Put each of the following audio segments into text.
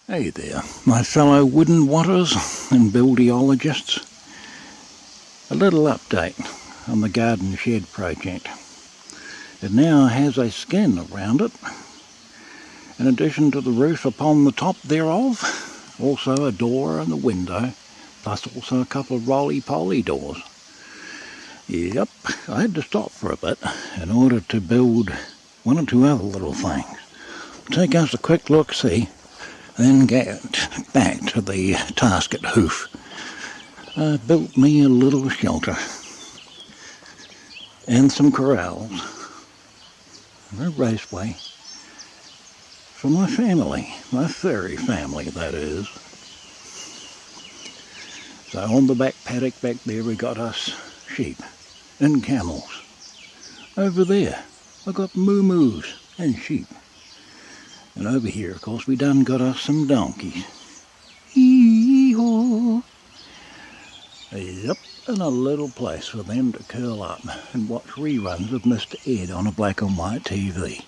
Hey there, my fellow wooden wotters and buildiologists. A little update on the garden shed project. It now has a skin around it, in addition to the roof upon the top thereof, also a door and a window, plus also a couple of roly-poly doors. Yep, I had to stop for a bit in order to build one or two other little things. Take us a quick look-see, then get back to the task at hoof. I built me a little shelter and some corrals, and a raceway for my family, my furry family that is. So on the back paddock back there we got us sheep and camels. Over there I got moo-moos and sheep. And over here, of course, we done got us some donkeys. Hee-haw. Yep, and a little place for them to curl up and watch reruns of Mr. Ed on a black and white TV.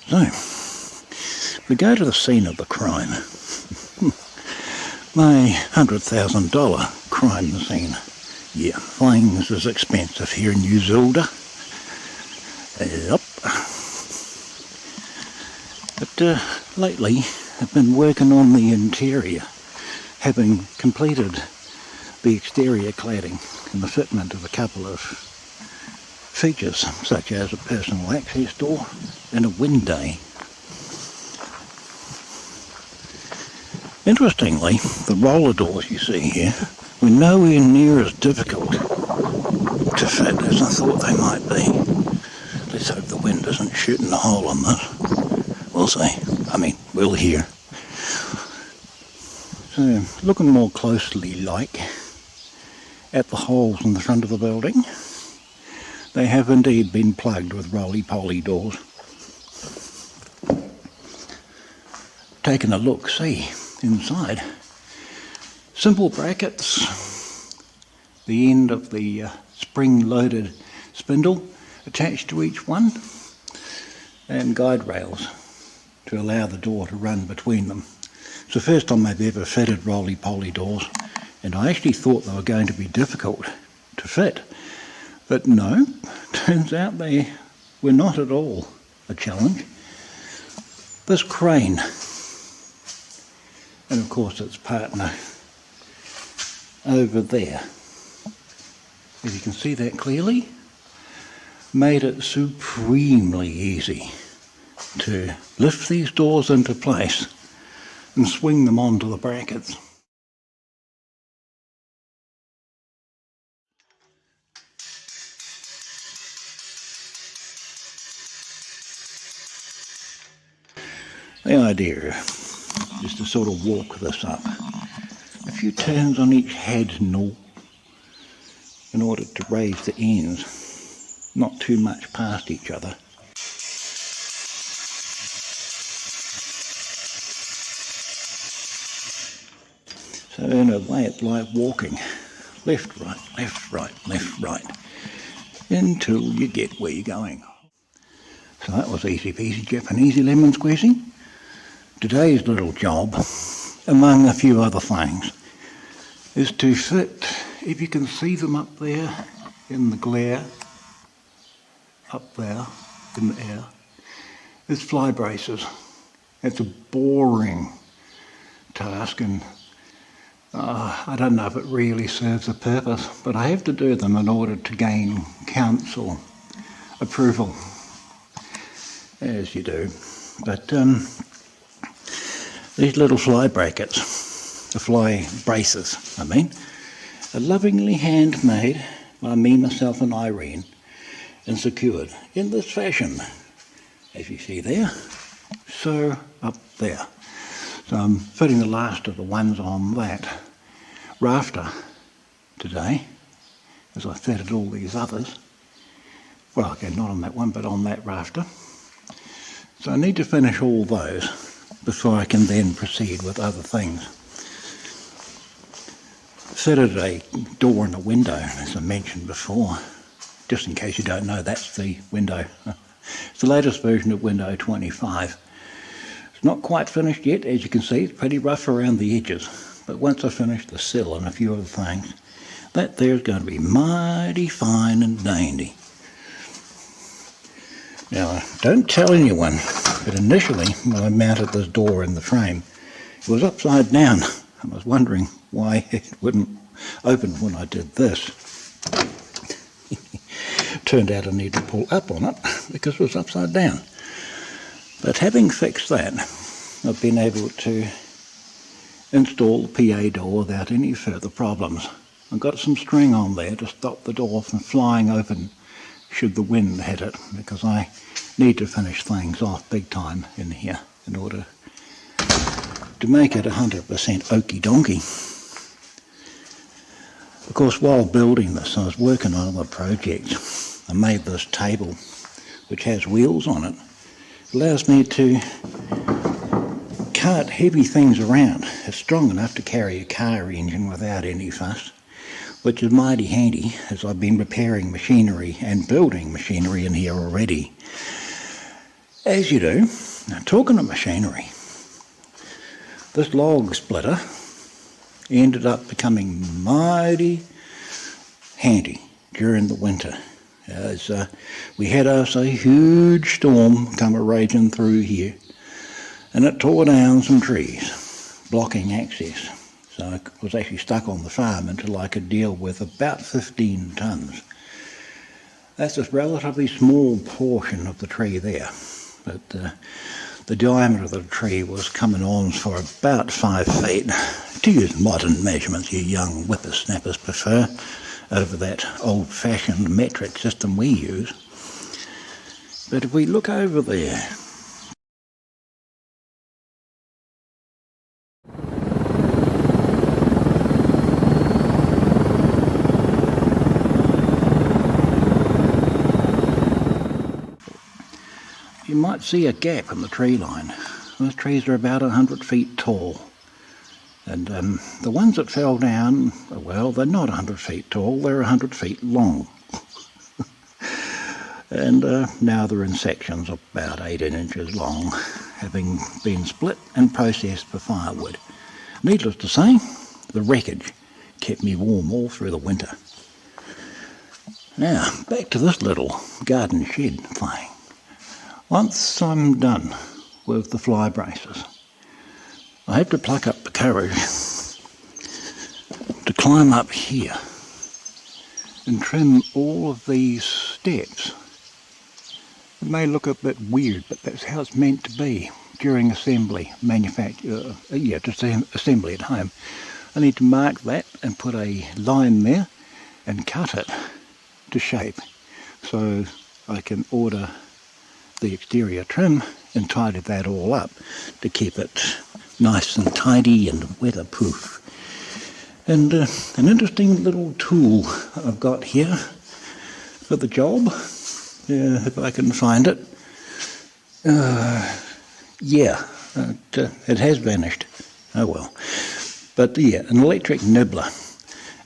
So, we go to the scene of the crime. My $100,000 crime scene. Yeah, things is expensive here in New Zealand. Yep. But lately I've been working on the interior, having completed the exterior cladding and the fitment of a couple of features such as a personal access door and a window. Interestingly, the roller doors you see here were nowhere near as difficult to fit as I thought they might be. Let's hope the wind isn't shooting a hole in this. We'll see. We'll hear. So, looking more closely at the holes in the front of the building, they have indeed been plugged with roly-poly doors. Taking a look-see inside. Simple brackets, the end of the spring-loaded spindle attached to each one, and guide rails to allow the door to run between them. It's the first time I've ever fitted roly-poly doors, and I actually thought they were going to be difficult to fit. But no, turns out they were not at all a challenge. This crane, and of course its partner over there, if you can see that clearly, made it supremely easy to lift these doors into place and swing them onto the brackets. The idea is to sort of walk this up. A few turns on each head knoll in order to raise the ends, not too much past each other. So in a way it's like walking, left, right, left, right, left, right, until you get where you're going. So that was easy peasy Japanesey lemon squeezing. Today's little job, among a few other things, is to fit, if you can see them up there in the glare, up there in the air, is fly braces. It's a boring task, and I don't know if it really serves a purpose, but I have to do them in order to gain council approval, as you do. But these little fly brackets, the fly braces, are lovingly handmade by me, myself and Irene, and secured in this fashion, as you see there, so up there. So I'm fitting the last of the ones on that rafter today, as I fitted all these others. Well, okay, not on that one, but on that rafter. So I need to finish all those before I can then proceed with other things. Fitted a door and a window, as I mentioned before. Just in case you don't know, that's the window. It's the latest version of Window 25. It's not quite finished yet, as you can see. It's pretty rough around the edges. But once I finish the sill and a few other things, that there's going to be mighty fine and dainty. Now, don't tell anyone, but initially when I mounted this door in the frame, it was upside down. I was wondering why it wouldn't open when I did this. Turned out I need to pull up on it because it was upside down. But having fixed that, I've been able to install the PA door without any further problems. I've got some string on there to stop the door from flying open should the wind hit it, because I need to finish things off big time in here in order to make it 100% okie donkey. Of course, while building this, I was working on other projects. I made this table which has wheels on it. It allows me to cart heavy things around. It's strong enough to carry a car engine without any fuss, which is mighty handy as I've been repairing machinery and building machinery in here already. As you do. Now, talking of machinery, this log splitter ended up becoming mighty handy during the winter, as we had us a huge storm come raging through here, and it tore down some trees, blocking access. So I was actually stuck on the farm until I could deal with about 15 tons. That's a relatively small portion of the tree there, but the diameter of the tree was coming on for about 5 feet. To use modern measurements, you young whippersnappers prefer, over that old-fashioned metric system we use. But if we look over there, you might see a gap in the tree line. Those trees are about 100 feet tall. And the ones that fell down, well, they're not 100 feet tall, they're 100 feet long. And now they're in sections of about 18 inches long, having been split and processed for firewood. Needless to say, the wreckage kept me warm all through the winter. Now, back to this little garden shed thing. Once I'm done with the fly braces, I have to pluck up the courage to climb up here and trim all of these steps. It may look a bit weird, but that's how it's meant to be during assembly, just assembly at home. I need to mark that and put a line there and cut it to shape so I can order the exterior trim and tidy that all up to keep it nice and tidy and weatherproof. And an interesting little tool I've got here for the job, if I can find it. It has vanished. Oh well. But yeah, an electric nibbler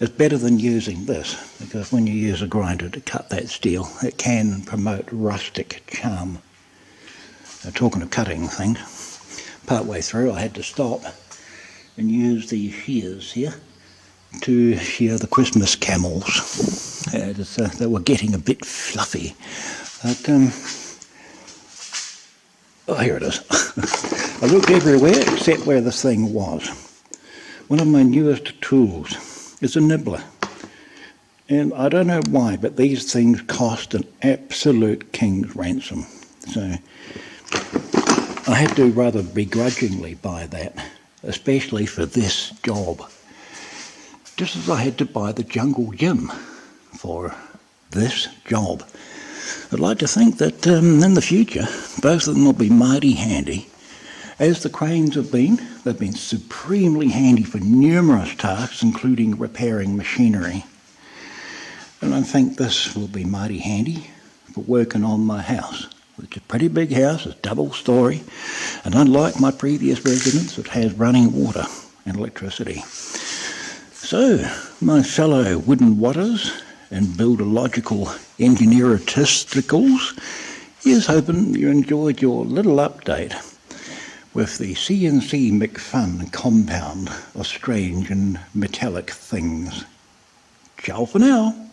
is better than using this, because when you use a grinder to cut that steel, it can promote rustic charm. Now, talking of cutting things, part way through I had to stop and use these shears here to shear the Christmas camels. They were getting a bit fluffy. But, here it is. I looked everywhere except where this thing was. One of my newest tools is a nibbler. And I don't know why, but these things cost an absolute king's ransom. So I had to rather begrudgingly buy that, especially for this job. Just as I had to buy the jungle gym for this job. I'd like to think that in the future, both of them will be mighty handy. As the cranes have been, they've been supremely handy for numerous tasks, including repairing machinery. And I think this will be mighty handy for working on my house. It's a pretty big house, it's double-storey, and unlike my previous residence, it has running water and electricity. So, my fellow wooden watters and buildological engineer-tisticles, here's hoping you enjoyed your little update with the CNC McFun compound of strange and metallic things. Ciao for now.